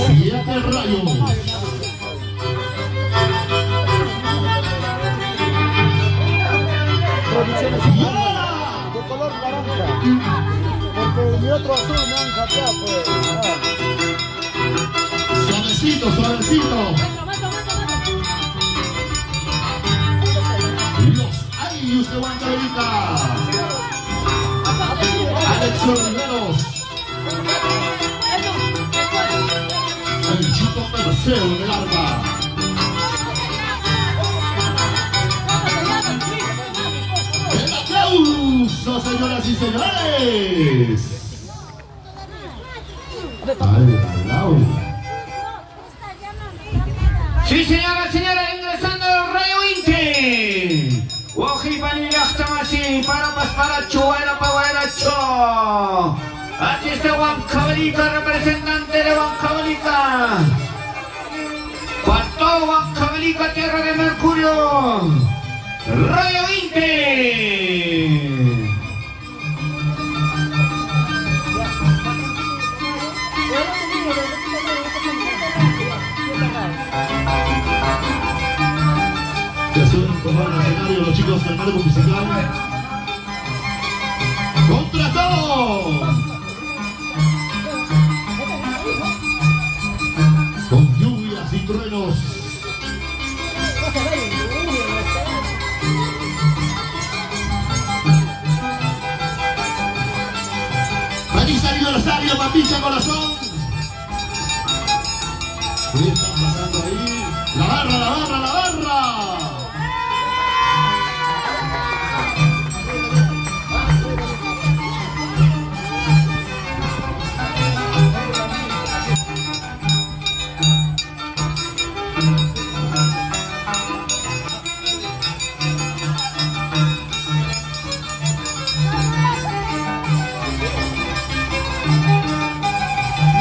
7 rayos. De color naranja. Porque mi otro azul me han jateado, pues. Suavecito, suavecito. Los Ayus de Huancavelica. Alex Riveros. El Chito Perseo del Arca. El aplauso, señoras y señores. Al aplauso. Sí, señora, señora, ingresando el Rayo Inti. Wajibani Yachtamasi, para Chuera Pagueracho. Aquí está Huancavelica, representante de Huancavelica. Cuarto Huancavelica, tierra de Mercurio. Rayo Inti. Que suelen tomar el escenario los chicos del marco musical. ¡Contra todo! Con lluvias y truenos. Feliz aniversario, Papicha Corazón. ¿Qué están pasando ahí? ¡La barra, la barra, la barra!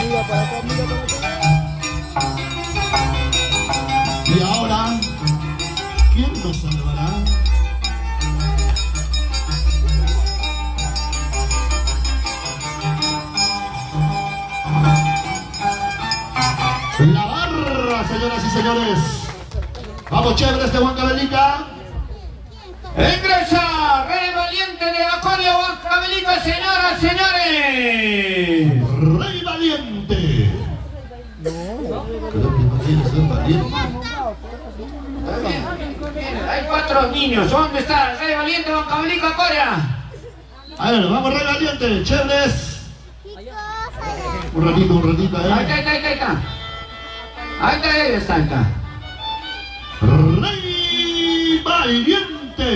Mira para acá, mira para acá. Y ahora, ¿quién nos salvará? La barra, señoras y señores. Vamos, chéveres de Huancavelica. Ingresa, Rey Valiente de Acorio Huancavelica, señoras, señores. Rey Valiente. Creo que no quiere ser valiente. Hay 4 niños. ¿Dónde está? Rey Valiente, Huancavelica, Corea. A ver, vamos, Rey Valiente, chéveres. Un ratito, Ahí está, ahí está, ahí está. Ahí está. Rey Valiente.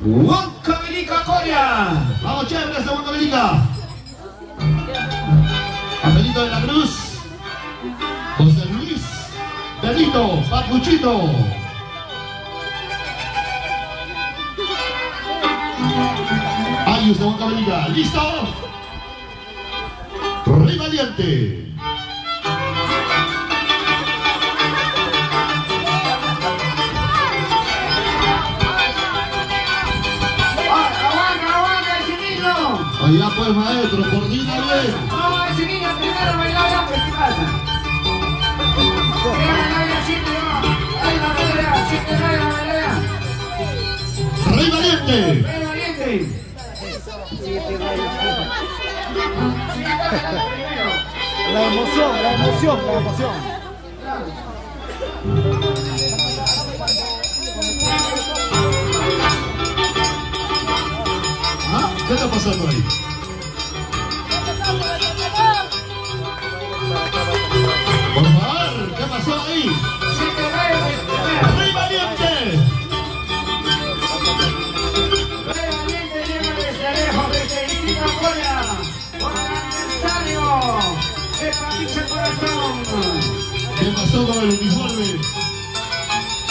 Huancavelica, Corea. Vamos, chéveres de Huancavelica. Angelito de la Cruz. José Luis. Benito. Papuchito. Ayus de Huancavelica. ¿Listo? Rey Valiente. Aguanta ese niño. Allá pues, maestro, coordina bien. No, ese niño primero bailaba, pues, ¿qué pasa? Rey Valiente. Rey Valiente. La emoción, la emoción, la emoción. ¿Ah? ¿Qué está pasando ahí? Por favor, ¿qué pasó ahí? Rey Valiente. Rey Valiente llega desde lejos, desde Iquitos, Corea. Por el aniversario de Papicha Corazón. ¿Qué pasó con el uniforme?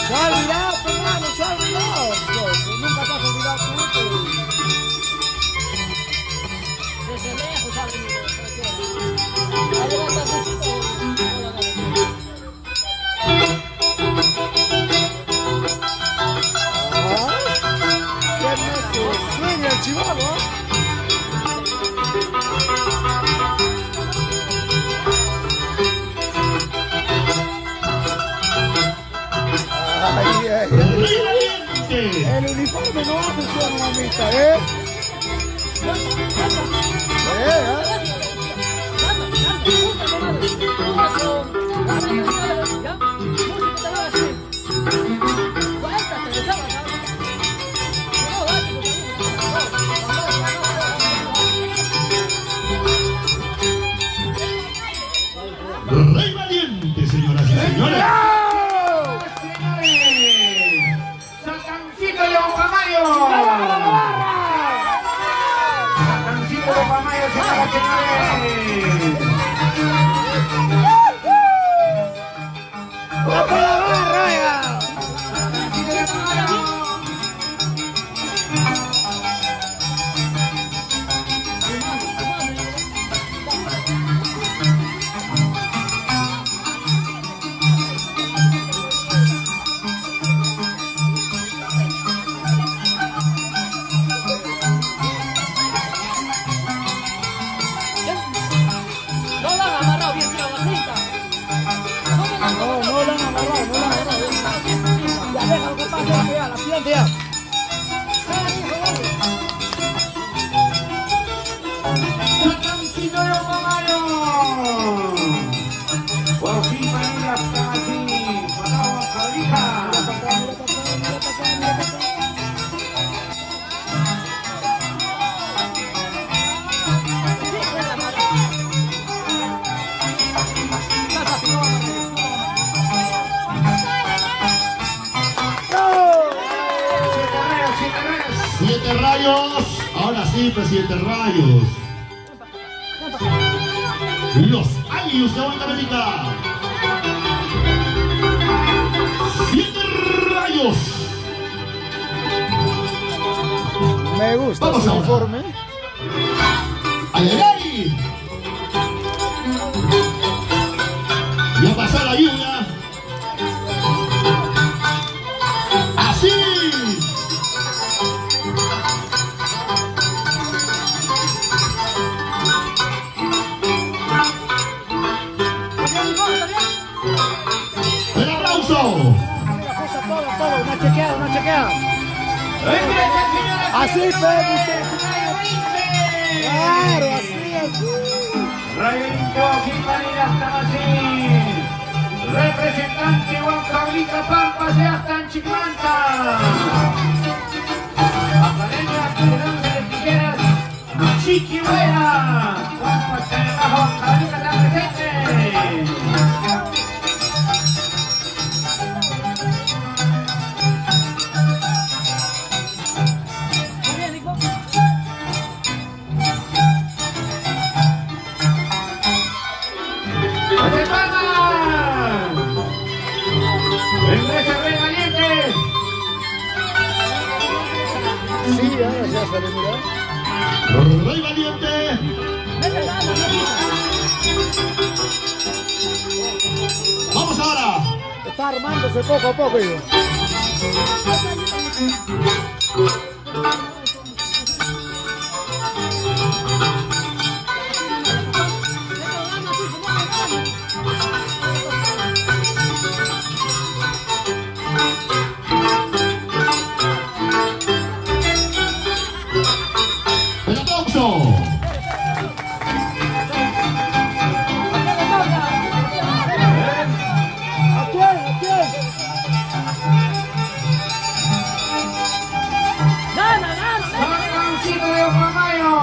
Se ha olvidado, hermano, se ha olvidado. Nunca te has olvidado tú. Desde lejos ha venido. Sueña el chivalo, valiente. El uniforme no hace su mamita, ¿eh? Rey Valiente, señoras y señores. Satancito de Ocamayo. Satancito de Ocamayo, señoras y señores. ¡Va por la barra, ya! Satancito de Ocamayo. Por fin venir hasta aquí. Pasamos a Calija. Siete rayos. Ahora sí, presidente Rayos. Los Águilas de América. 7 rayos. Me gusta Vamos su ahora. uniforme. ¡Ay, ay, ay! Ya pasó la lluvia. ¡Así! ¡El aplauso! Todo, una chequeada, una chequeada. Así, pues, claro, así. Rayo Limpio, Gilmarín hasta así. Representante Huancavelica Pampas de hasta en Chiclanta. Academia Esperanza de Tijeras, Chiquihuela. Pampas de abajo, Huancavelica está presente. ¡Regresa Rey Valiente! Sí, ya sale, mira. Rey Valiente. Vamos ahora. Está armándose poco a poco, yo. El aplauso. ¿A quién? ¿A quién? ¡Satancito de Ocamayo!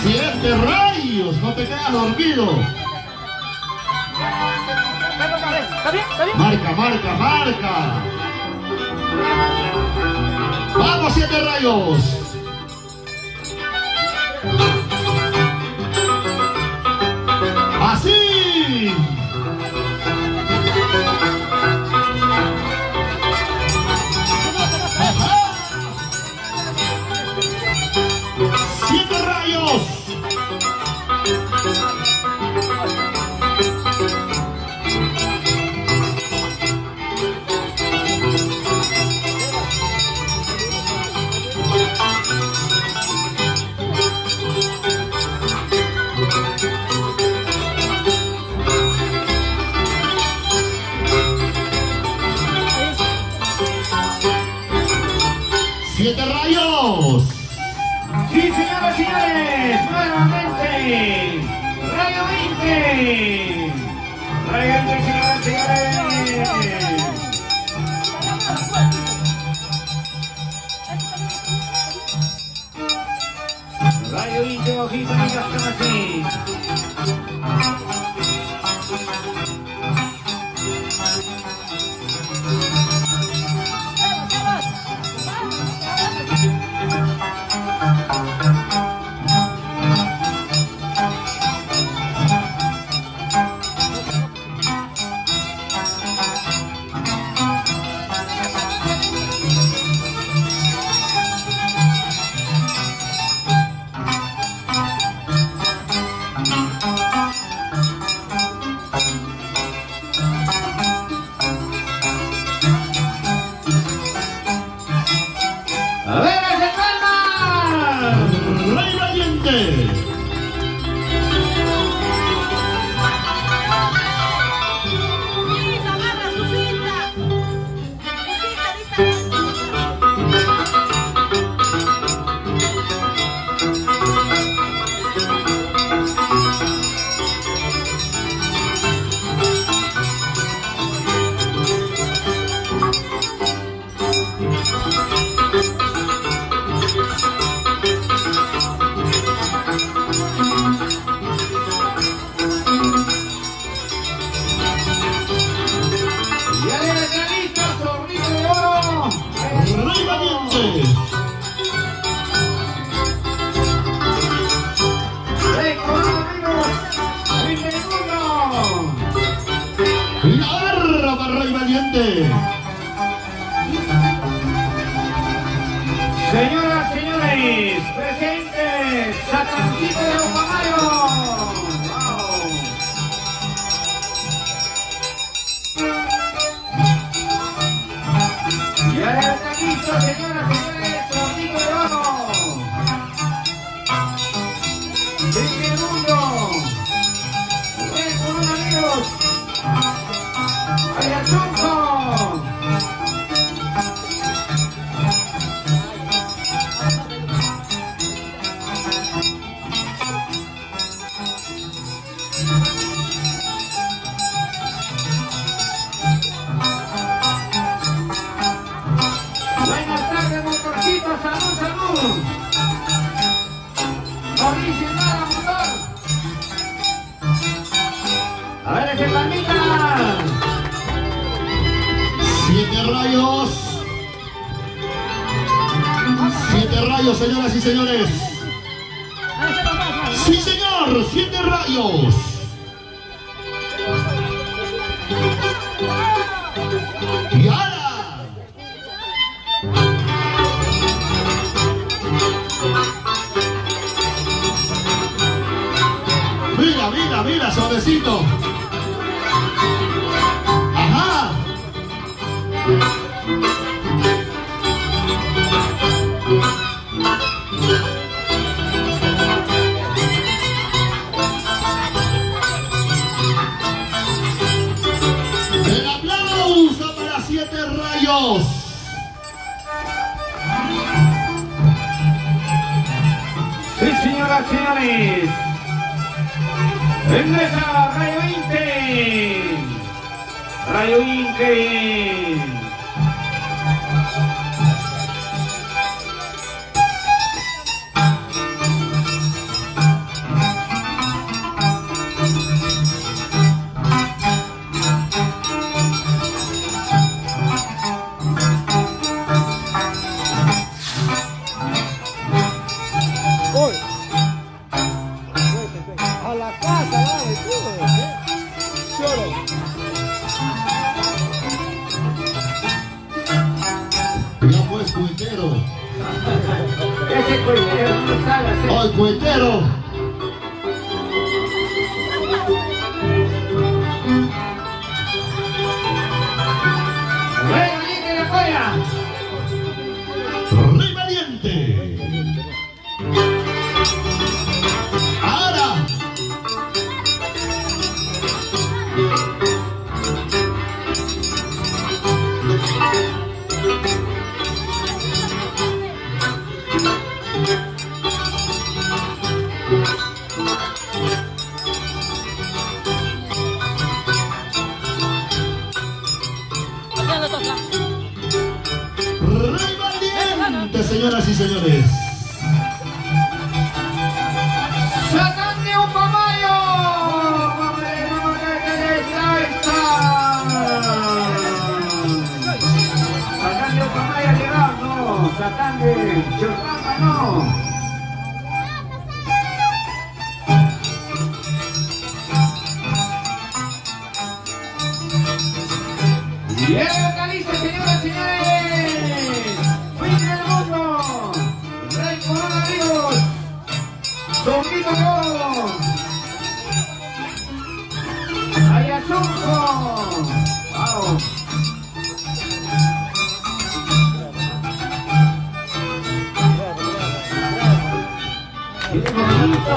¡Siete rayos! ¡No te quedas dormido! ¿Está bien? ¿Está bien? Marca, marca, marca. ¡Vamos, 7 rayos! ¡Así! 7 rayos. Sí, señoras y señores, nuevamente, Rayo 20. Rayo 20, señoras y señores. Rayo 20, ojito, no están así. A ver, ¡se calma! Rey Valiente. Luis, agarra su cinta. Su cinta, Ya viene Carlitos, zorrito de oro. Rey Valiente. ¡Rey coronavirus! ¡Riquelmundo! La barra para Rey Valiente. Señoras, señores, presentes, Satancito de Ocamayo. ¡Wow! Ya está listo, señoras, señores, zorrito de oro. Riquelmundo. Rey coronavirus. Ayatunco. Buenas tardes, motorcito, salud, salud. Mauricio Nara, motor. A ver, ese palmita. 7 rayos. 7 rayos, señoras y señores. Sí, señor, 7 rayos. Y ahora. Mira, mira, mira, suavecito. Ajá. El aplauso para 7 rayos. Sí, señoras, señores. Ingresa Rayo 20. Rayo 20. Voy. A la casa, dale, tú. Choro. Ya pues, cuetero. Ese cuello no sale a hacer. ¡Ay, cuetero! Rey Valiente de afuera. Rey Valiente. Ahora. señoras y señores. Satán de Ucamayo. Satán de Ucamayo llegando. Satán de Chorrapa no. Y el vocalista, señoras y señores, fin del mundo, Rey Coronavirus, Domingo Oro, Ayasunco, wow. ¡Qué bonito!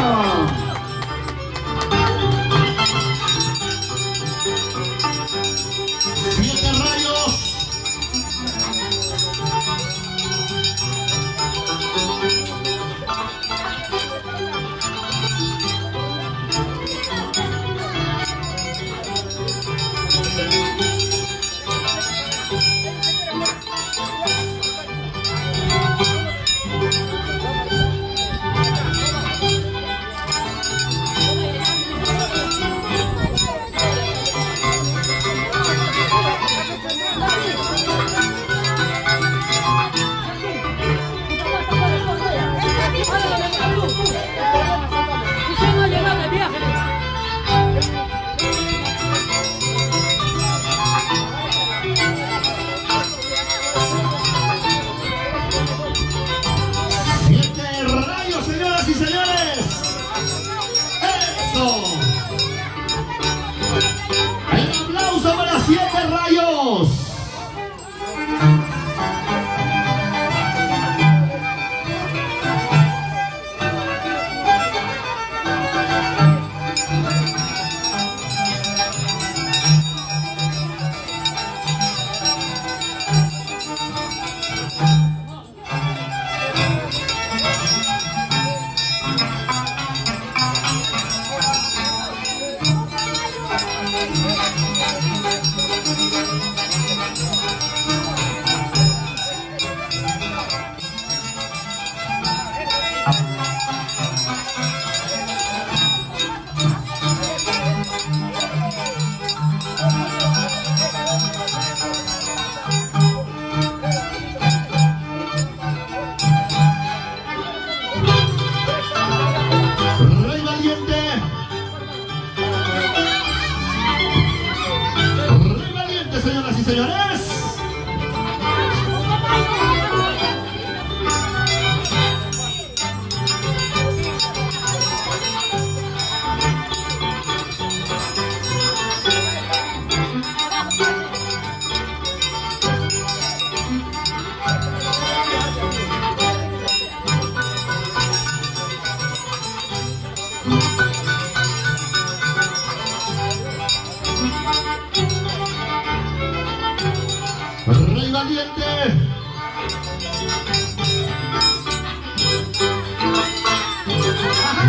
Rey Valiente.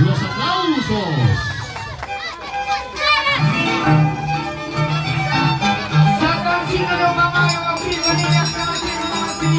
Los aplausos. Satancito de Ucamayo, firma niña, caballero, así.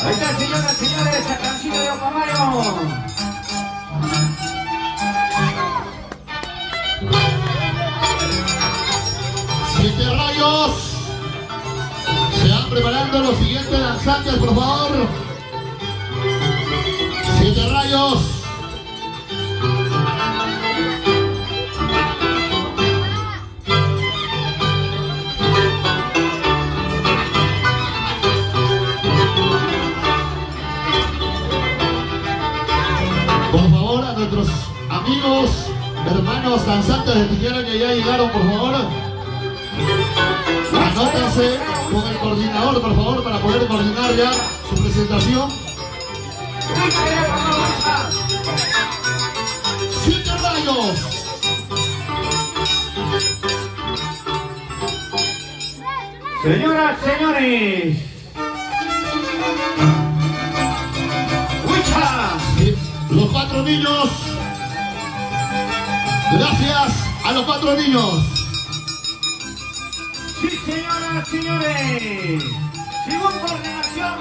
Ahí está, señoras y señores, Satancito de Ucamayo. Siete Rayos. Se van preparando los siguientes danzantes, por favor. Siete Rayos. Por favor, a nuestros amigos, hermanos danzantes de Tijuana que ya llegaron, por favor. Anótense con el coordinador, por favor, para poder coordinar ya su presentación. 7 rayos. Señoras, señores. ¡Huicha! Los 4 niños. Gracias a los 4 niños. Sí, señoras, señores. Según coordinación,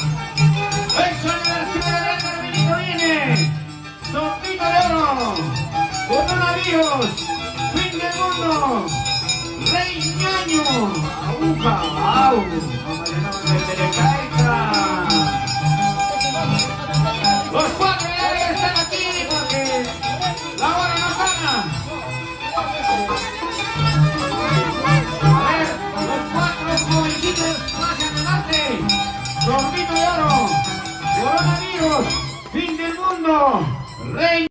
el sonido de la Carmenito viene. Sorbito de oro. Coronavirus. Fin del mundo. Rey ñaño. Aguja. Au. No se le caiga. Los 4 ya están aquí porque la hora no gana. A ver, los 4 jovencitos más adelante. Sorbito de oro. Coronavirus. Fin del mundo. Rey